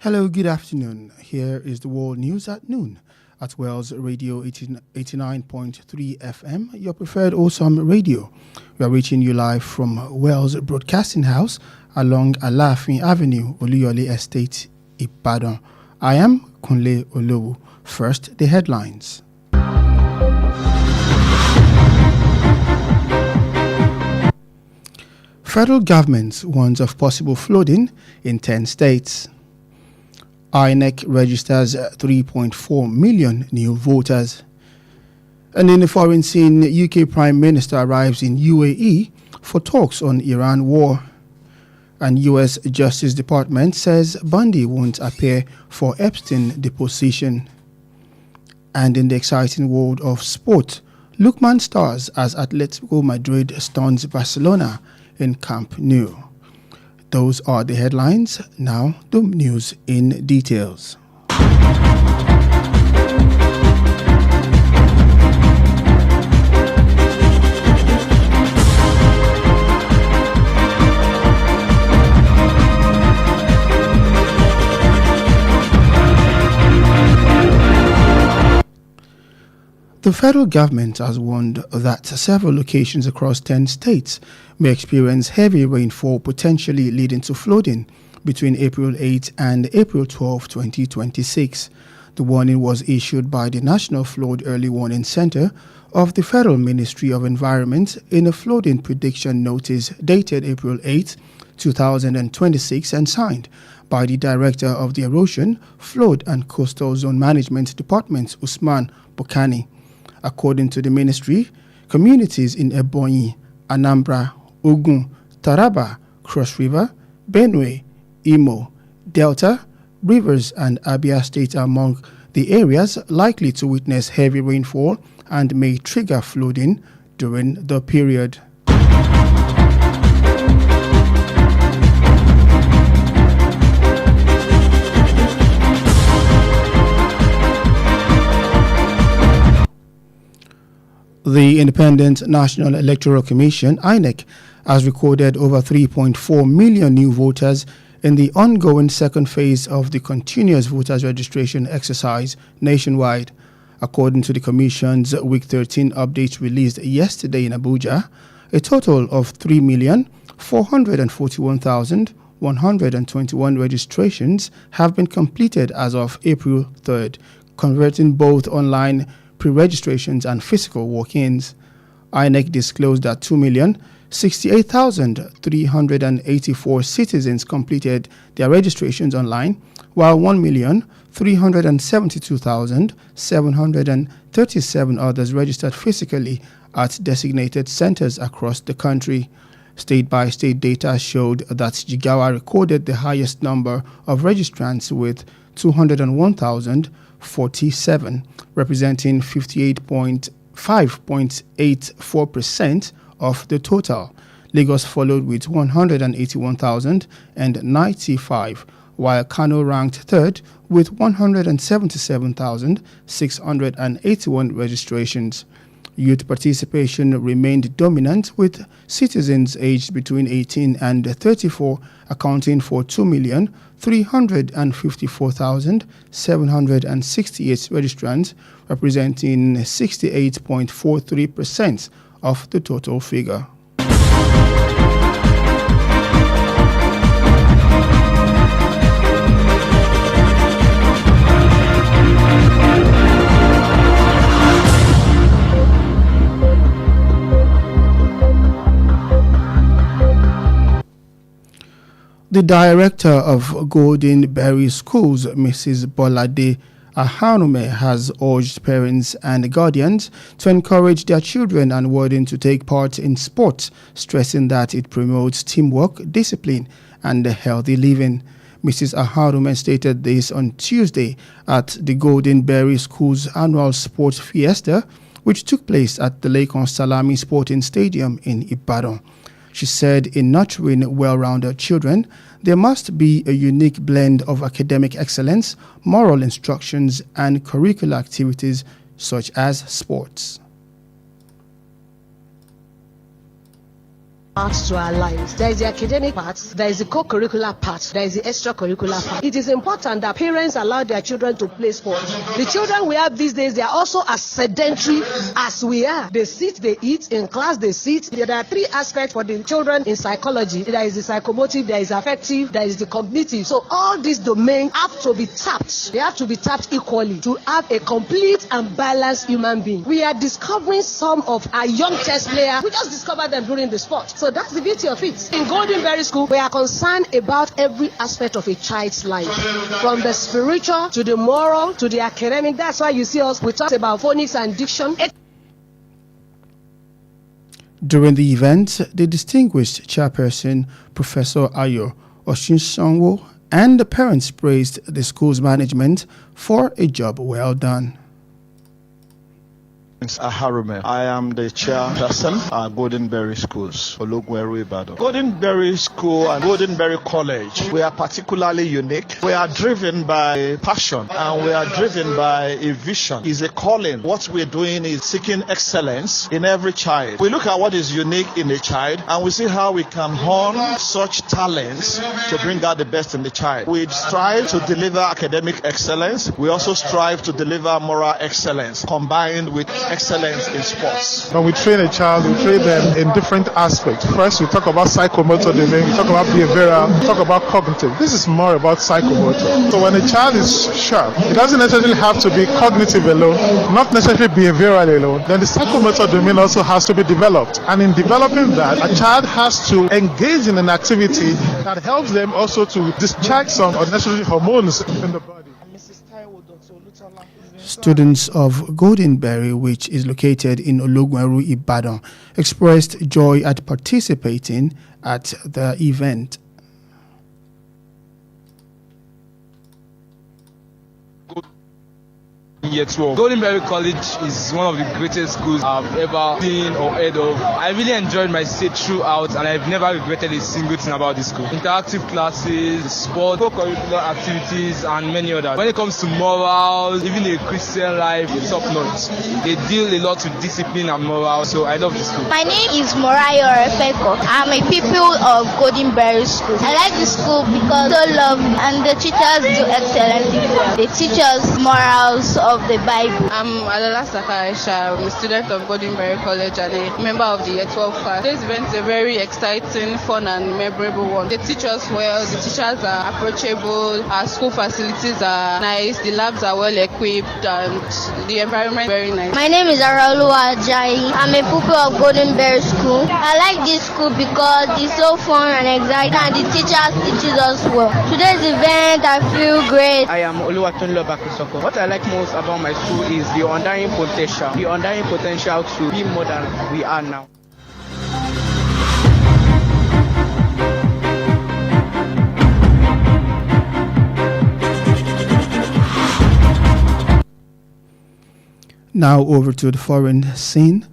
Hello, good afternoon. Here is the world news at noon at Wells Radio 89.3 FM, your preferred awesome radio. We are reaching you live from Wells Broadcasting House along Alafin Avenue, Oluyole Estate, Ibadan. I am Kunle Olowu. First, the headlines. Federal government warns of possible flooding in 10 states. INEC registers 3.4 million new voters. And in the foreign scene, UK Prime Minister arrives in UAE for talks on Iran war. And US Justice Department says Bundy won't appear for Epstein deposition. And in the exciting world of sport, Lookman stars as Atletico Madrid stuns Barcelona in Camp Nou. Those are the headlines. Now, the news in details. The federal government has warned that several locations across 10 states may experience heavy rainfall, potentially leading to flooding between April 8 and April 12, 2026. The warning was issued by the National Flood Early Warning Center of the Federal Ministry of Environment in a flooding prediction notice dated April 8, 2026 and signed by the Director of the Erosion, Flood and Coastal Zone Management Department, Usman Bokani. According to the ministry, communities in Ebonyi, Anambra, Ogun, Taraba, Cross River, Benue, Imo, Delta, Rivers and Abia State are among the areas likely to witness heavy rainfall and may trigger flooding during the period. The Independent National Electoral Commission, INEC, has recorded over 3.4 million new voters in the ongoing second phase of the continuous voters registration exercise nationwide. According to the Commission's Week 13 update released yesterday in Abuja, a total of 3,441,121 registrations have been completed as of April 3rd, converting both online pre-registrations and physical walk-ins. INEC disclosed that 2,068,384 citizens completed their registrations online, while 1,372,737 others registered physically at designated centers across the country. State-by-state data showed that Jigawa recorded the highest number of registrants with 201,047, representing 5.84% of the total. Lagos followed with 181,095, while Kano ranked third with 177,681 registrations. Youth participation remained dominant, with citizens aged between 18 and 34 accounting for 2,354,768 registrants, representing 68.43% of the total figure. The director of Golden Berry Schools, Mrs. Bolade Ahanume, has urged parents and guardians to encourage their children and warden to take part in sports, stressing that it promotes teamwork, discipline, and healthy living. Mrs. Ahanume stated this on Tuesday at the Golden Berry Schools annual sports fiesta, which took place at the Lekon Salami Sporting Stadium in Ibadan. She said in nurturing well-rounded children, there must be a unique blend of academic excellence, moral instructions, and curricular activities such as sports. parts to our lives. There is the academic part, there is the co-curricular part, there is the extracurricular part. It is important that parents allow their children to play sports. The children we have these days, they are also as sedentary as we are. They sit, they eat, in class they sit. There are three aspects for the children in psychology. There is the psychomotive, there is affective, there is the cognitive. So all these domains have to be tapped. They have to be tapped equally to have a complete and balanced human being. We are discovering some of our young chess players. We just discovered them during the sport. So that's the beauty of it. In Goldenberry School, we are concerned about every aspect of a child's life, from the spiritual to the moral to the academic. That's why you see us, we talk about phonics and diction. During the event, the distinguished chairperson, Professor Ayo Oshinsonwo, and the parents praised the school's management for a job well done. I am the chairperson at Goldenberry Schools, Olowu, Ibadan. Goldenberry School and Goldenberry College, we are particularly unique. We are driven by passion and we are driven by a vision. It's a calling. What we're doing is seeking excellence in every child. We look at what is unique in a child and we see how we can hone such talents to bring out the best in the child. We strive to deliver academic excellence. We also strive to deliver moral excellence combined with excellence in sports. When we train a child, we train them in different aspects. First, we talk about psychomotor domain, we talk about behavioral, we talk about cognitive. This is more about psychomotor. So when a child is sharp, it doesn't necessarily have to be cognitive alone, not necessarily behavioral alone. Then the psychomotor domain also has to be developed. And in developing that, a child has to engage in an activity that helps them also to discharge some unnecessary hormones in the body. Students of Goldenberry, which is located in Olowu, Ibadan, expressed joy at participating at the event. Year 12. Goldenberry College is one of the greatest schools I've ever seen or heard of. I really enjoyed my stay throughout and I've never regretted a single thing about this school. Interactive classes, sport, co-curricular activities and many others. When it comes to morals, even a Christian life, it's top notch. They deal a lot with discipline and morals, so I love this school. My name is Morayo Refeko. I'm a pupil of Goldenberry School. I like the school because they love and the teachers do excellently well. They teach us morals of the Bible. I'm Alola Sakaisha. I'm a student of Goldenberry College and a member of the Year 12 class. This event is a very exciting, fun and memorable one. They teach us well, the teachers are approachable, our school facilities are nice, the labs are well equipped and the environment is very nice. My name is Araulu Ajayi. I'm a pupil of Goldenberry School. I like this school because it's so fun and exciting and the teachers teach us well. Today's event, I feel great. I am Oluwatunlo Bakisoko. What I like most about my school is the undying potential to be more than we are now. Now over to the foreign scene.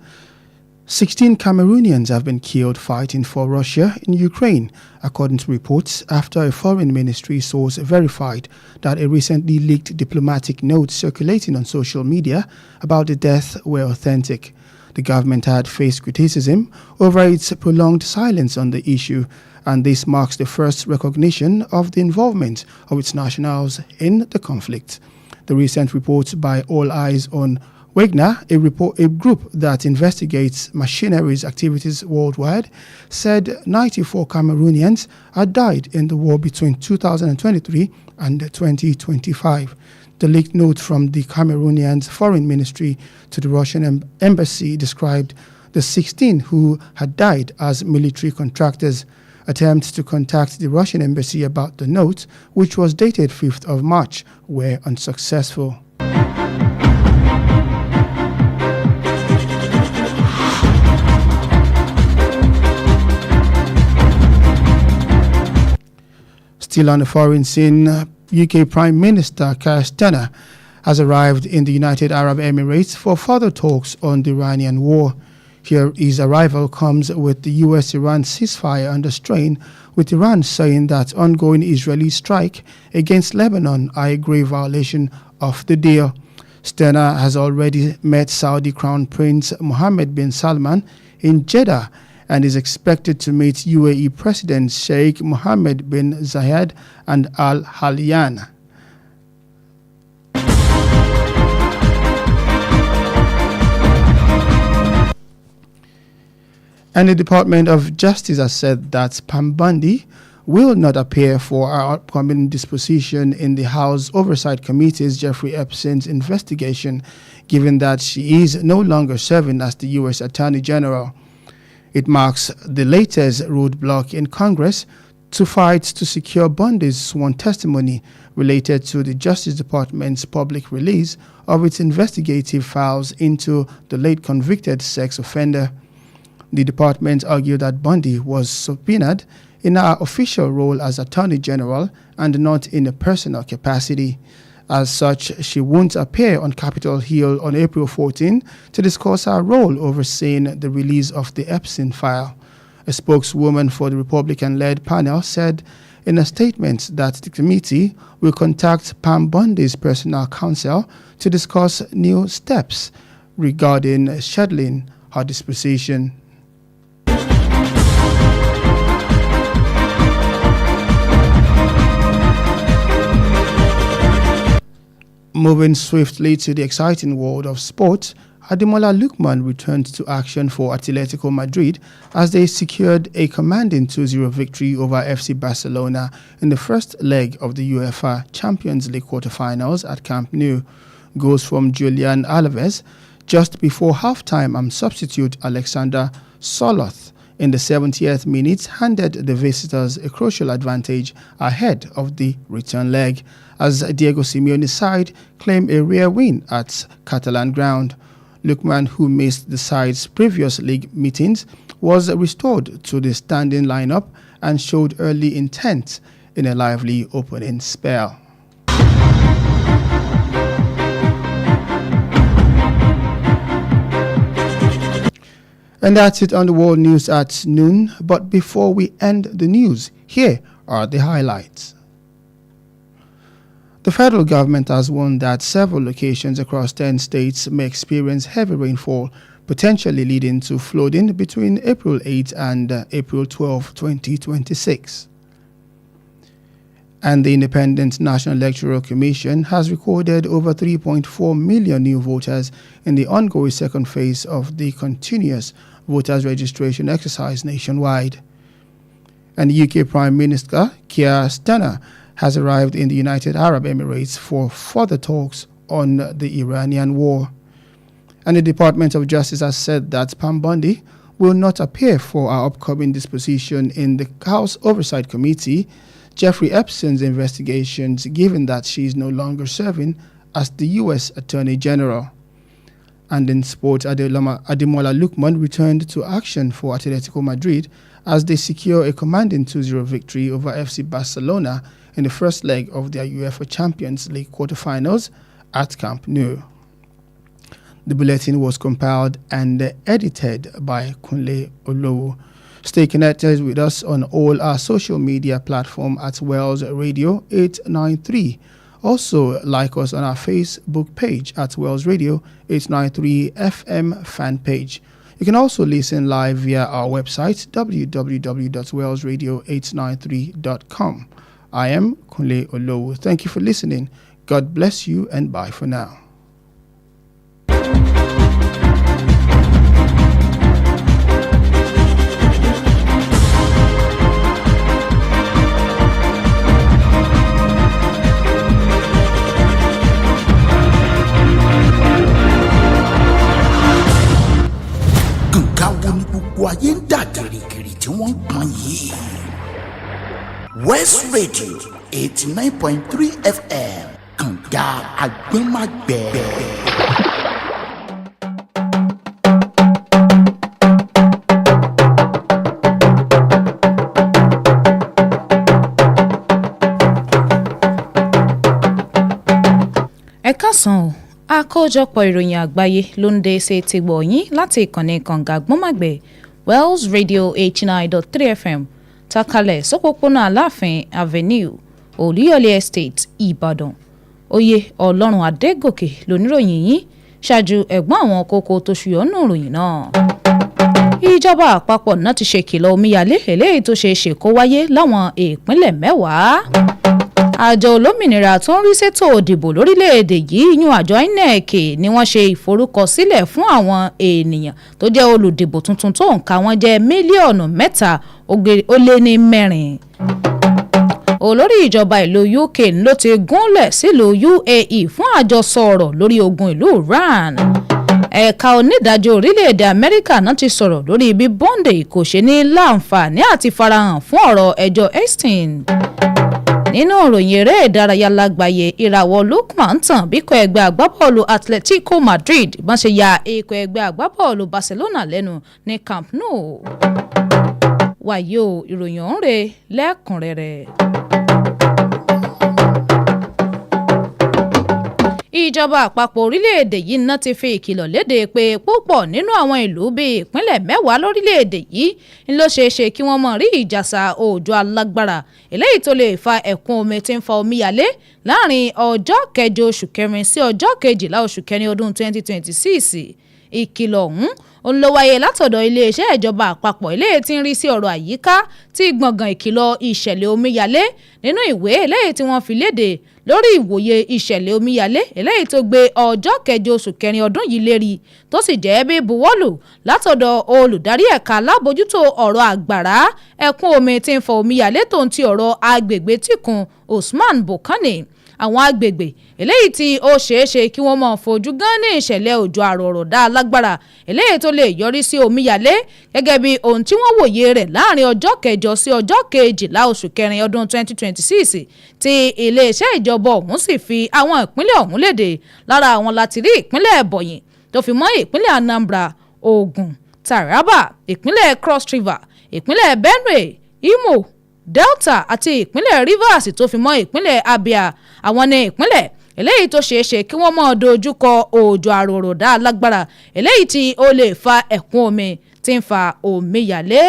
16 Cameroonians have been killed fighting for Russia in Ukraine, according to reports after a foreign ministry source verified that a recently leaked diplomatic note circulating on social media about the death were authentic. The government had faced criticism over its prolonged silence on the issue, and this marks the first recognition of the involvement of its nationals in the conflict. The recent reports by All Eyes on Wagner, a group that investigates machinery's activities worldwide, said 94 Cameroonians had died in the war between 2023 and 2025. The leaked note from the Cameroonian foreign ministry to the Russian embassy described the 16 who had died as military contractors. Attempts to contact the Russian embassy about the note, which was dated 5th of March, were unsuccessful. Still on the foreign scene, UK Prime Minister Keir Starmer has arrived in the United Arab Emirates for further talks on the Iranian war. Here, his arrival comes with the US-Iran ceasefire under strain, with Iran saying that ongoing Israeli strike against Lebanon are a grave violation of the deal. Starmer has already met Saudi Crown Prince Mohammed bin Salman in Jeddah and is expected to meet UAE President Sheikh Mohammed bin Zayed and Al Nahyan. And the Department of Justice has said that Pambandi will not appear for our upcoming disposition in the House Oversight Committee's Jeffrey Epstein's investigation, given that she is no longer serving as the U.S. Attorney General. It marks the latest roadblock in Congress to fight to secure Bundy's sworn testimony related to the Justice Department's public release of its investigative files into the late convicted sex offender. The department argued that Bundy was subpoenaed in her official role as Attorney General and not in a personal capacity. As such, she won't appear on Capitol Hill on April 14 to discuss her role overseeing the release of the Epstein file. A spokeswoman for the Republican-led panel said in a statement that the committee will contact Pam Bundy's personal counsel to discuss new steps regarding scheduling her disposition. Moving swiftly to the exciting world of sport, Ademola Lookman returned to action for Atletico Madrid as they secured a commanding 2-0 victory over FC Barcelona in the first leg of the UEFA Champions League quarterfinals at Camp Nou. Goals from Julian Alves just before halftime and substitute Alexander Soloth in the 70th minute handed the visitors a crucial advantage ahead of the return leg, as Diego Simeone's side claimed a rare win at Catalan ground. Lookman, who missed the side's previous league meetings, was restored to the standing lineup and showed early intent in a lively opening spell. And that's it on the world news at noon. But before we end the news, here are the highlights. The federal government has warned that several locations across 10 states may experience heavy rainfall, potentially leading to flooding between April 8 and April 12, 2026. And the Independent National Electoral Commission has recorded over 3.4 million new voters in the ongoing second phase of the continuous voters registration exercise nationwide. And the UK Prime Minister, Keir Starmer, has arrived in the United Arab Emirates for further talks on the Iranian war. And the Department of Justice has said that Pam Bundy will not appear for our upcoming disposition in the House Oversight Committee, Jeffrey Epstein's investigations, given that she is no longer serving as the U.S. Attorney General. And in sport, Ademola Lookman returned to action for Atletico Madrid as they secure a commanding 2-0 victory over FC Barcelona in the first leg of their UEFA Champions League quarterfinals at Camp Nou. The bulletin was compiled and edited by Kunle Olowu. Stay connected with us on all our social media platforms at Wells Radio 893. Also, like us on our Facebook page at Wells Radio 893 FM fan page. You can also listen live via our website www.wellsradio893.com. I am Kunle Olowu. Thank you for listening. God bless you and bye for now. Ayé ń dà gìrìgìrì tí wọ́n ń pọn yìí. West Radio 89.3 FM kànga àgbẹ̀màgbẹ̀. Ẹ káàsán o. Àkójọpọ̀ ìròyìn àgbáyé ló ń dé ṣe ti gbọ̀ yín láti ìkànnì kànga àgbọ̀màgbẹ̀ Wells Radio 89.3 FM takalẹ̀ sọ́pọ̀pọ̀nà Aláàfin Avenue Olúyọ̀lé Estate Ìbàdàn. Oyè Ọlọ́run Adegoke lóníròyìn yín ṣáájú ẹ̀gbọ́n àwọn kókó tó ṣùyọ́nù ìròyìn náà. ìjọba àpapọ̀ náà ti ṣe kìlọ̀ omíyalé eléyìí tó ṣe é ṣe kó wáyé láwọn ìpínlẹ̀ 10. àjọ olómìnira tó ń rí sétò òdìbò lórílẹ̀‐èdè yìí yún àjọ INEC ni wọ́n ṣe ìforúkọsílẹ̀ fún àwọn ènìyàn tó jẹ́ olùdìbò tuntun tó ń ka wọ́n jẹ́ mílíọ̀nù 3.4. olórí ìjọba ìlú UK ló ti gúnlẹ̀ sílùú UAE fún àjọsọ ọ̀rọ̀ lórí ogun ìlú Iran. ẹ̀ka onídàájọ́ orílẹ̀-èdè Amẹ́ríkà náà ti sọ̀rọ̀ lórí bí Bondi kò ṣe ní láǹfààní àti farahàn fún ọ̀rọ̀ ẹjọ́ Epstein. nínú ìròyìn eré ìdárayá lágbàáyé ìràwọ̀ Lookman tàn bíkọ́ ẹgbẹ́ agbábọ́ọ̀lù Atletico Madrid bọ́n ṣe ya ikọ̀ ẹgbẹ́ agbábọ́ọ̀lù Barcelona lẹ́nu ní Camp Nou. wàyí o ìròyìn ọ̀hún rè lẹ́kùnrẹ́rẹ́. ìjọba àpapọ̀ orílẹ̀-èdè yìí náà ti fi ìkìlọ̀ léde pé púpọ̀ nínú àwọn ìlú bíi ìpínlẹ̀ 10 lórílẹ̀-èdè yìí ń ló ṣeé ṣe kí wọ́n mọ̀ rí ìjàsà òjò alágbára eléyìí tó lè fa ẹ̀kún omi tí ń fa omíyalé láàrin ọjọ́ 8 oṣù kẹrin sí ọjọ́ 12 oṣù kẹrin ọdún 2026. ìkìlọ̀ ọ̀hún ló wáyé látọ̀dọ̀ iléeṣẹ́ ìjọba àpapọ̀ eléyìí tí ń rí sí ọ̀rọ̀ àyíká tí gbọ̀ngàn ìkìlọ̀ ìṣẹ̀lẹ̀ omíyalé nínú ìwé eléyìí tí wọ́n fi léde lórí ìwòye ìṣẹ̀lẹ̀ omíyalé eléyìí tó gbé ọjọ́ 8 oṣù kẹrin ọdún yìí lérí tó sì jẹ́ bí buwọ́lù látọ̀dọ̀ olùdarí ẹ̀ka alábòjútó ọ̀rọ̀ àgbàrá ẹ̀kún omi tí ń fa omíyalé tó ń ti ọ̀rọ̀ agbègbè tìkun Usman Bokane. àwọn agbègbè eléyìí tí ó ṣeéṣe kí wọ́n máa fojú gan ní ìṣẹ̀lẹ̀ òjò àrọ̀rọ̀dá alágbára eléyìí tó lè yọrí sí omíyalé gẹ́gẹ́ bí ohun tí wọ́n wòye rẹ̀ láàrin ọjọ́ 8 sí ọjọ́ 12 oṣù kẹrin ọdún 2026 tí iléeṣẹ́ ìjọba ọ̀hún sì fi àwọn ìpínlẹ̀ ọ̀hún léde. lára àwọn láti rí ìpínlẹ̀ Ebonyi tó fi mọ́ ìpínlẹ̀ Anambra, Ogun, Taraba, ìpínlẹ̀ Cross River, ìpínlẹ̀ Benue, Imo, Delta àti ìpínlẹ̀ Rivers tó fi mọ́ ìpínlẹ̀ Abia. àwọn ní ìpínlẹ̀ eléyìí tó ṣeé ṣe kí wọ́n máa dojúkọ òjò àròròdá alágbára eléyìí tí ó lè fa ẹ̀kún omi tí ń fa omíyalé.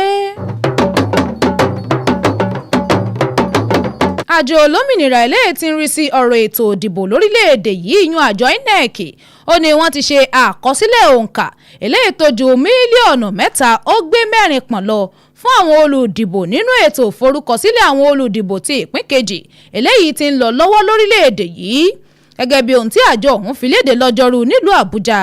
àjọ olómìnira eléyìí tí ń rí sí ọ̀rọ̀ ètò òdìbò lórílẹ̀‐èdè yìí yan àjọ INEC ó ní wọ́n ti ṣe àkọsílẹ̀ òǹkà eléyìí tó ju mílíọ̀nù 3.4 pọ̀n lọ fún àwọn olùdìbò nínú ètò ìforúkọsílẹ̀ àwọn olùdìbò ti ìpín kejì eléyìí tí ń lọ lọ́wọ́ lórílẹ̀‐èdè yìí gẹ́gẹ́ bí ohun tí àjọ ọ̀hún fi léde lọ́jọ́rú nílùú Àbújá.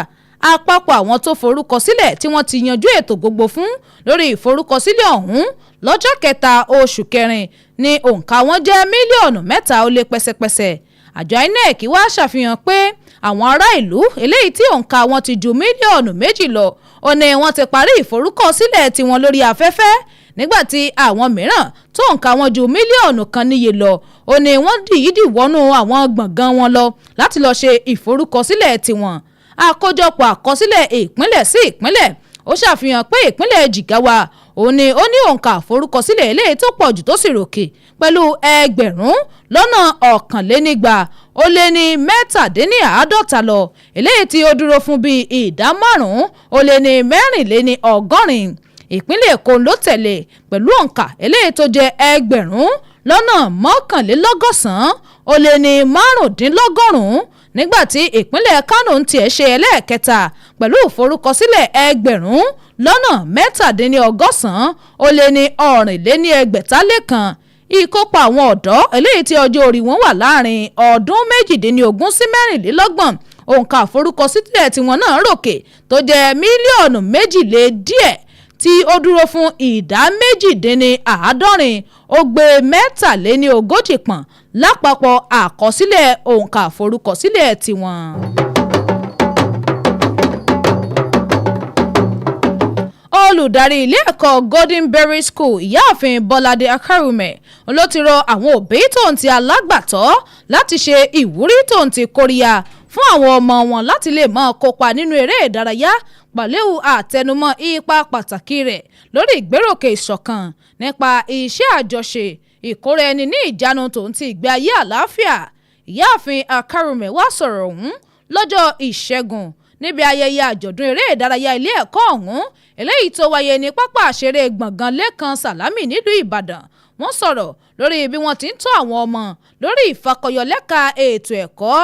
àpapọ̀ àwọn tó forúkọsílẹ̀ tí wọ́n ti yanjú ètò gbogbo fún lórí ìforúkọsílẹ̀ ọ̀hún lọ́jọ́ 7 oṣù kẹrin ní òǹkà wọn jẹ́ mílíọ̀nù 3 ó lé pẹ́sẹ́pẹ́sẹ́. àjọ INEC wá ṣàfihàn pé àwọn ará ìlú eléyìí tí òǹkà wọn ti ju mílíọ̀nù 2 lọ ó ní wọ́n ti parí ìforúkọsílẹ̀ tiwọn lórí afẹ́fẹ́ nígbàtí àwọn mìíràn tó òǹkà wọn ju mílíọ̀nù 1 níye lọ ó ní wọ́n dìídì wọnú àwọn gbọ̀ngàn wọn lọ láti lọ́ọ́ ṣe ìforúkọsílẹ̀ tiwọn. àkójọpọ̀ àkọsílẹ̀ ìpínlẹ̀ sí ìpínlẹ̀ ó ṣàfihàn pé ìpínlẹ̀ Jigawa ó ní òǹkà àforúkọsílẹ̀ eléyìí tó pọ̀ jù tó sì ròkè pẹ̀lú 1,150 ó lé ní 17 lọ eléyìí tí ó dúró fún bíi ìdá 5 ó lé ní 84. ìpínlẹ̀ Èkó ló tẹ̀lé pẹ̀lú òǹkà eléyìí tó jẹ́ 1,191 ó lé ní 95 nígbàtí ìpínlẹ̀ Kánò ń tiẹ̀ ṣe ẹlẹ́ẹ̀kẹta pẹ̀lú ìforúkọsílẹ̀ 1,017 ó lé ní 4,600. ìkópa àwọn ọ̀dọ́ eléyìí tí ọjọ́ orí wọn wà láàrin ọdún 18 sí 24 òǹkà àforúkọsílẹ̀ tiwọn náà ròkè tó jẹ́ mílíọ̀nù 2 lé díẹ̀ tí ó dúró fún ìdá 98 ó gbé 43 pọ̀n lápapọ̀ àkọsílẹ̀ òǹkà àforúkọsílẹ̀ tiwọn. olùdarí ilé ẹ̀kọ́ Golden Berry School ìyáàfin Bọ́ládé Akárùmẹ̀ ló ti rọ àwọn òbí tó ń ti alágbàtọ́ láti ṣe ìwúrí tó ń ti kóríyá fún àwọn ọmọ wọn láti lè máa kópa nínú eré ìdárayá pẹ̀lú àtẹnumọ́ ipa pàtàkì rẹ̀ lórí ìgbéròkè ìṣọ̀kan nípa iṣẹ́ àjọṣe ìkóra ẹni ní ìjánu tó ń ti ìgbé ayé àlàáfíà. ìyáàfin Akárùmẹ̀ wá sọ̀rọ̀ ọ̀hún lọ́jọ́ Ìṣẹ́gun níbi ayẹyẹ àjọ̀dún eré ìdárayá ilé ẹ̀kọ́ ọ̀hún eléyìí tó wáyé ní pápá àṣeré gbọ̀ngàn Lẹ́kan Sàlámì nílùú Ìbàdàn. wọ́n sọ̀rọ̀ lórí bí wọ́n ti ń tọ́ àwọn ọmọ lórí ìfakọyọlẹ́ka ètò ẹ̀kọ́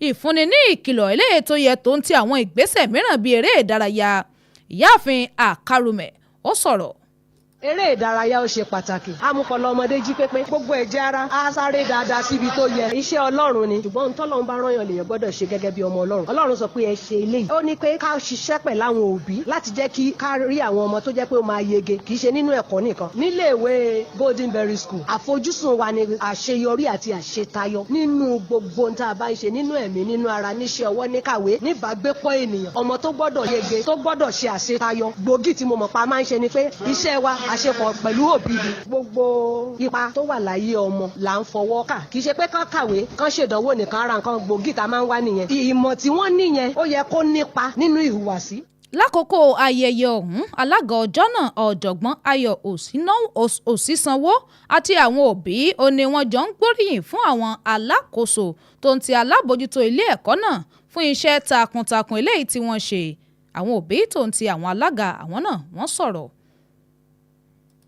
ìfúnni ní ìkìlọ̀ eléyìí tó yẹ tó ń ti àwọn ìgbésẹ̀ mìíràn bíi eré ìdárayá. ìyáàfin Akárùmẹ̀ ó ó sọ̀rọ̀. Eré ìdárayá ó ṣe pàtàkì. Amúpọ̀lọ́ ọmọdé jí pépé. Gbogbo ẹ̀jẹ̀ ara á sáré dáadáa síbi tó yẹ. Iṣẹ́ Ọlọ́run ni. Ṣùgbọ́n tọ́lọ́run bá rán yàn lèèyàn gbọ́dọ̀ ṣe gẹ́gẹ́ bí ọmọ Ọlọ́run. Ọlọ́run sọ pé ẹ ṣe eléyìí. Ó ní pé ká ṣiṣẹ́ pẹ̀lú àwọn òbí láti jẹ́ kí ká rí àwọn ọmọ tó jẹ́ pé ó máa yege. Kì í ṣe nínú ẹ̀kọ́ nìkan. Nílé ìwé Golden Berry School, àfojúsùn wa ni àṣeyọrí àti àṣetayọ nínú gbogbo ohun tá a bá ń ṣe nínú ẹ̀mí, nínú ara, níṣẹ́ ọwọ́, níkàwé, níbàgbépọ̀ ènìyàn. Ọmọ tó gbọ́dọ̀ yege, tó gbọ́dọ̀ ṣe àṣetayọ. Gbòógì tí mo mọ̀ pa máa ń ṣe ni pé iṣẹ́ wa àṣepọ̀ pẹ̀lú òbí ni. Gbogbo ipa tó wà láyé ọmọ là ń fọwọ́ kà. Kì í ṣe pé kán kàwé kán ṣèdánwò nìkan, ara nǹkan gbòógì tá a máa ń wá nìyẹn. Ìmọ̀ tí wọ́n níyẹn ó yẹ kó nípa nínú ìhùwàsí. Lákòókò ayẹyẹ ọ̀hún, alága ọjọ́ náà ọ̀jọ̀gbọ́n Ayọ̀ Òsísanwó àti àwọn òbí ó ní wọ́n jọ ń gbóríyìn fún àwọn alákòóso tó ń ti alábòójútó ilé ẹ̀kọ́ náà fún iṣẹ́ takuntakun eléyìí tí wọ́n ṣe. Àwọn òbí tó ń ti àwọn alága àwọn náà wọ́n sọ̀rọ̀.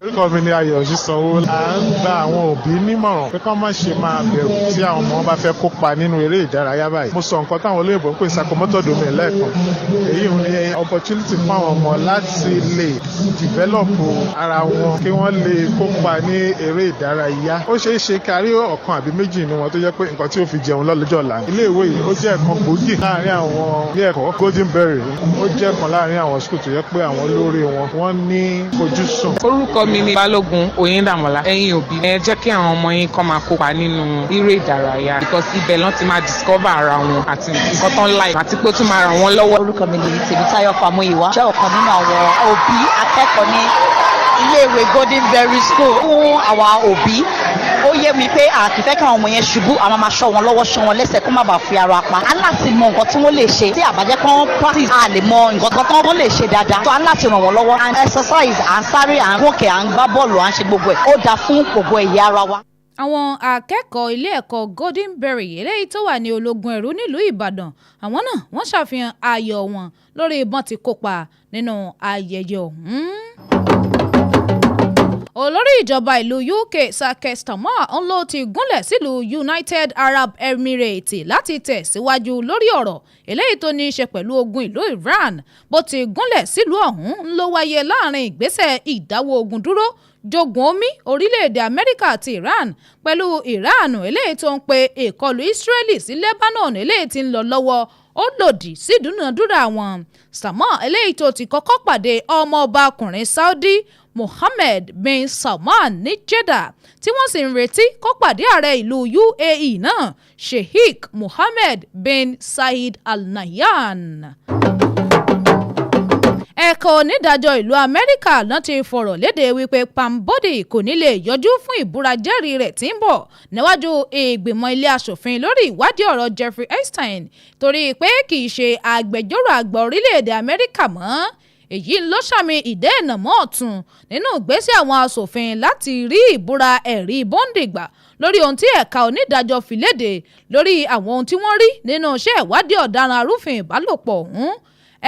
Orúkọ mi ni Ayọ̀ Òsísanwó. À ń gba àwọn òbí nímọ̀ràn pé kán má ṣe máa bẹ̀rù tí àwọn ọmọ bá fẹ́ kópa nínú eré ìdárayá báyìí. Mo sọ nǹkan táwọn olóyìnbó ń pè psychomotor domain lẹ́ẹ̀kan. Èyí ni opportunity fún àwọn ọmọ láti lè develop ara wọn kí wọ́n lè kópa ní eré ìdárayá. Ó ṣeé ṣe kárí ọ̀kan àbí méjì nínú wọn tó jẹ́ pé nǹkan tí ó fi jẹun lọ́jọ́ ọ̀la. Ilé ìwé yìí ó jẹ́ ẹ̀kan gbòógì láàárín àwọn ilé ẹ̀kọ́ Golden Berry. Ó jẹ́ ẹ̀kan láàárín àwọn school tó jẹ́ pé àwọn olórí wọn wọ́n ní fojúsùn. Orúkọ mi ni Balógun Oyindamola. Ẹ̀yin òbí ẹ jẹ́ kí àwọn ọmọ yín kó máa kópa nínú eré ìdárayá because ibẹ̀ lọ́n ti máa discover ara wọn àti nǹkan tán like àti pé ó tún máa ràn wọ́n lọ́wọ́. Orúkọ mi ni Tèmítáyọ̀ Fámúyìwá, jẹ́ ọ̀kan nínú àwọn òbí akẹ́kọ̀ọ́ ní iléèwé Golden Berry School. Fún àwa òbí ó yé mi pé àkìfẹ́ káwọn ọmọ yẹn ṣubú, àwọn máa ṣọ́ wọn lọ́wọ́, ṣọ́ wọn lẹ́sẹ̀ kó má bàa fi ara pa. A láti mọ nǹkan tí wọ́n lè ṣe tí àbájẹ́ kan practice a lè mọ nǹkan kan wọ́n lè ṣe dáadáa. So a láti ràn wọ́n lọ́wọ́. And exercise, à ń sáré, à ń gòkè, à ń gbá bọ́ọ̀lù, à ń ṣe gbogbo ẹ̀. Ó dáa fún gbogbo ẹ̀yà ara wa. Àwọn akẹ́kọ̀ọ́ ilé ẹ̀kọ́ Golden Berry eléyìí tó wà ní Ológun Ẹ̀rú nílùú Ìbàdàn, àwọn náà wọ́n ṣàfihàn ayọ̀ wọn lórí ìbọn ti kópa nínú ayẹyẹ ọ̀hún. Olórí ìjọba ìlú UK Sir Keir Starmer ń ló ti gúnlẹ̀ sílùú United Arab Emirates láti tẹ̀síwájú lórí ọ̀rọ̀ eléyìí tó ní í ṣe pẹ̀lú ogun ìlú Iran. Bó ti gúnlẹ̀ sílùú ọ̀hún ń ló wáyé láàrin ìgbésẹ̀ ìdáwọ́ ogun dúró jogun omi orílẹ̀-èdè Amẹ́ríkà àti Iran pẹ̀lú Iran eléyìí tó ń pe ìkọlù Israeli sí Lebanon eléyìí tí ń lọ lọ́wọ́ ó lòdì sí ìdúnàdúrà wọn. Starmer eléyìí tó ti kọ́kọ́ pàdé ọmọ ọba ọkùnrin Saudi Mohammed bin Salman ní Jeddah tí wọ́n sì ń retí kó pàdé ààrẹ ìlú UAE náà Sheikh Mohammed bin Zayed Al Nahyan. Ẹ̀ka onídàájọ́ ìlú Amẹ́ríkà náà ti fọ̀rọ̀ léde wípé Pambodi kò ní lè yọjú fún ìbúrajẹ́rìí rẹ̀ tí ń bọ̀ níwájú ìgbìmọ̀ ilé aṣòfin lórí ìwádìí ọ̀rọ̀ Jeffrey Epstein torí pé kì í ṣe agbẹjọ́rò àgbà orílẹ̀-èdè Amẹ́ríkà mọ́. Èyí ló ṣàmì ìdẹ́ẹ̀nà mọ́ ọ̀tún nínú ìgbésẹ̀ àwọn aṣòfin láti rí ìbúra ẹ̀rí bọ́ǹdì gbà lórí ohun tí ẹ̀ka onídàájọ́ fi léde lórí àwọn ohun tí wọ́n rí nínú iṣẹ́ ìwádìí ọ̀daràn arúfin ìbálòpọ̀ ọ̀hún.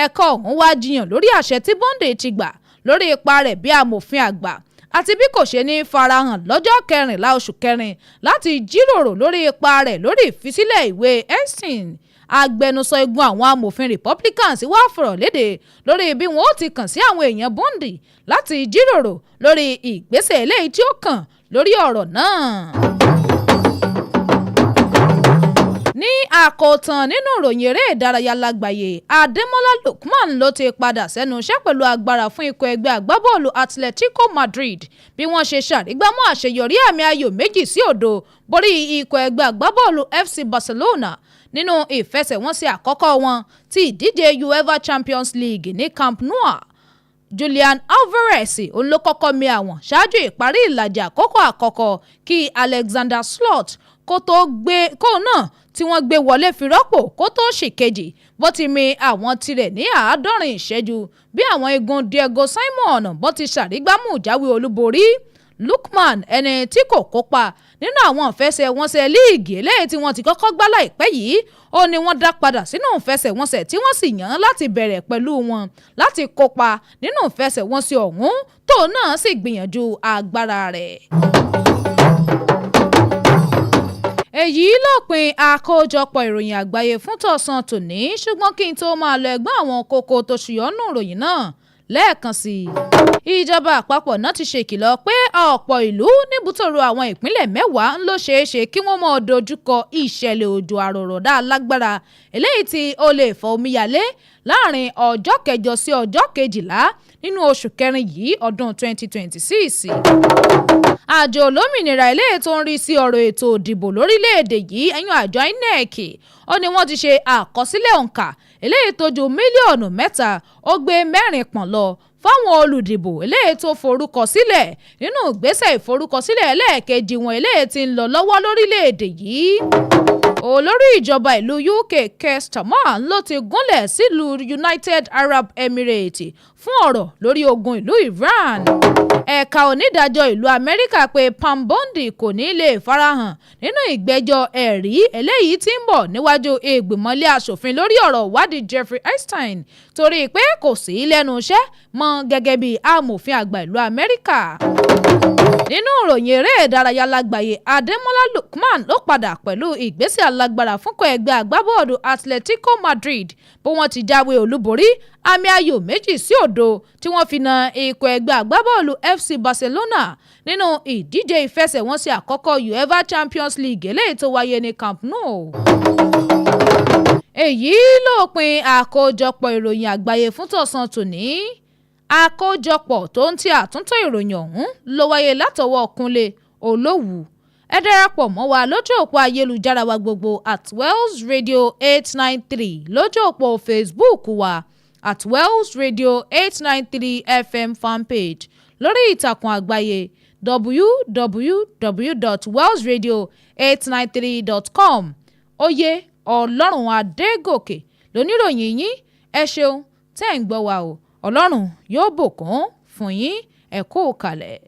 Ẹ̀ka ọ̀hún wá jiyàn lórí àṣẹ tí bọ́ǹdì ti gbà lórí ipa rẹ̀ bí amòfin àgbà àti bí kò ṣe ní farahàn lọ́jọ́ 14 oṣù kẹrin láti jíròrò lórí ipa rẹ̀ lórí ìfisílẹ̀ ìwé Epstein. Agbẹnusọ igun àwọn amòfin Republicans wá fọ̀rọ̀ léde lórí bí wọn ó ti kàn sí àwọn èèyàn bọ́ǹdì láti jíròrò lórí ìgbésẹ̀ eléyìí tí ó kàn lórí ọ̀rọ̀ náà. Ní àkótán nínú ìròyìn eré ìdárayá lágbàáyé, Ademola Lookman ló ti padà sẹ́nu iṣẹ́ pẹ̀lú agbára fún ikọ̀ ẹgbẹ́ agbábọ́ọ̀lù Atletico Madrid bí wọ́n ṣe ṣàrígbámú àṣeyọrí àmì ayò 2-0 borí ikọ̀ ẹgbẹ́ agbábọ́ọ̀lù FC Barcelona nínú ìfẹsẹ̀wọnsẹ̀ àkọ́kọ́ wọn ti ìdíje UEFA Champions League ní Camp Nou. Julian Alvarez òun ló kọ́kọ́ mi àwọn ṣáájú ìparí ìlàjì àkókò àkọ́kọ́ kí Alexander Slot kó náà tí wọ́n gbé wọlé fi rọ́pò kó tó ṣìkejì bó ti mi àwọn tirẹ̀ ní 70 ìṣẹ́jú bí àwọn igun Diego Simon bó ti ṣàrígbámú ìjáwé olúborí. Lookman ẹni tí kò kópa nínú àwọn ìfẹsẹ̀wọnsẹ̀ líìgì eléyìí tí wọ́n ti kọ́kọ́ gbá láìpẹ́ yìí ó ní wọ́n dá padà sínú ìfẹsẹ̀wọnsẹ̀ tí wọ́n sì yàn láti bẹ̀rẹ̀ pẹ̀lú wọn láti kópa nínú ìfẹsẹ̀wọnsẹ̀ ọ̀hún tóun náà sì gbìyànjú agbára rẹ̀. Èyí lópin àkójọpọ̀ ìròyìn àgbáyé fún tọ̀sán tòní ṣùgbọ́n kí n tó máa lọ ẹgbọ́n àwọn kókó tó ṣùyọ́nù ìròyìn náà lẹ́ẹ̀kan sí i ìjọba àpapọ̀ náà ti ṣèkìlọ̀ pé ọ̀pọ̀ ìlú níbùtòrò àwọn ìpínlẹ̀ mẹ́wàá ń ló ṣeé ṣe kí wọ́n máa dojúkọ ìṣẹ̀lẹ̀ òjò àròrọ̀dá lágbára eléyìí tí ó lè fa omíyalé láàrin ọjọ́ kẹjọ sí ọjọ́ kejìlá nínú oṣù kẹrin yìí ọdún 2026. àjọ olómìnira eléyìí tó ń rí sí ọ̀rọ̀ ètò òdìbò lórílẹ̀‐èdè yìí ẹ̀yìn àjọ INEC ó ní wọ́n ti ṣe àkọsílẹ̀ òǹkà eléyìí tó ju mílíọ̀nù 3 ó gbé 4 pọ̀n lọ fáwọn olùdìbò eléyìí tó forúkọ sílẹ̀ nínú ìgbésẹ̀ ìforúkọsílẹ̀ ẹlẹ́ẹ̀kejì wọn eléyìí tí ń lọ lọ́wọ́ lórílẹ̀‐èdè yìí. olórí ìjọba ìlú UK Keir Starmer ló ti gúnlẹ̀ sílùú United Arab Emirates fún ọ̀rọ̀ lórí ogun ìlú Iran. ẹ̀ka onídàájọ́ ìlú Amẹ́ríkà pé Pam Bondi kò ní lè farahàn nínú ìgbẹ́jọ́ ẹ̀rí eléyìí tí ń bọ̀ níwájú ìgbìmọ̀lé aṣòfin lórí ọ̀rọ̀ ìwádìí Jeffrey Epstein torí pé kò sí lẹ́nu iṣẹ́ mọ́ gẹ́gẹ́ bí amòfin àgbà ìlú Amẹ́ríkà. nínú ìròyìn eré ìdárayá lágbàáyé Ademola Lookman ló padà pẹ̀lú ìgbésẹ̀ alágbára fúnkọ̀ ẹgbẹ́ agbábọ́ọ̀lù Atletico Madrid bí wọ́n ti jáwé olúborí àmì ayò 2-0 tí wọ́n fi na ikọ̀ ẹgbẹ́ agbábọ́ọ̀lù FC Barcelona nínú ìdíje ìfẹsẹ̀wọnsẹ̀ àkọ́kọ́ UEFA Champions League eléyìí tó wáyé ní Camp Nou. èyí lópin àkójọpọ̀ ìròyìn àgbáyé fún tọ̀sán tòní. àkójọpọ̀ tó ń ti àtúntò ìròyìn ọ̀hún ló wáyé látọwọ́ Kunle Olowu. ẹ darapọ̀ mọ́ wa lójú òpó ayélujára wa gbogbo @Wells Radio 893 lójú òpó Facebook wa @Wells Radio 893 FM fanpage lórí ìtàkùn àgbáyé www.wellsradio893.com. oyè ọlọ́run adégòkè lóníròyìn yín ẹ ṣeun tẹ́ ń gbọ́ wa o ọlọ́run yóò bùkún fún yín ẹ kú kalẹ̀.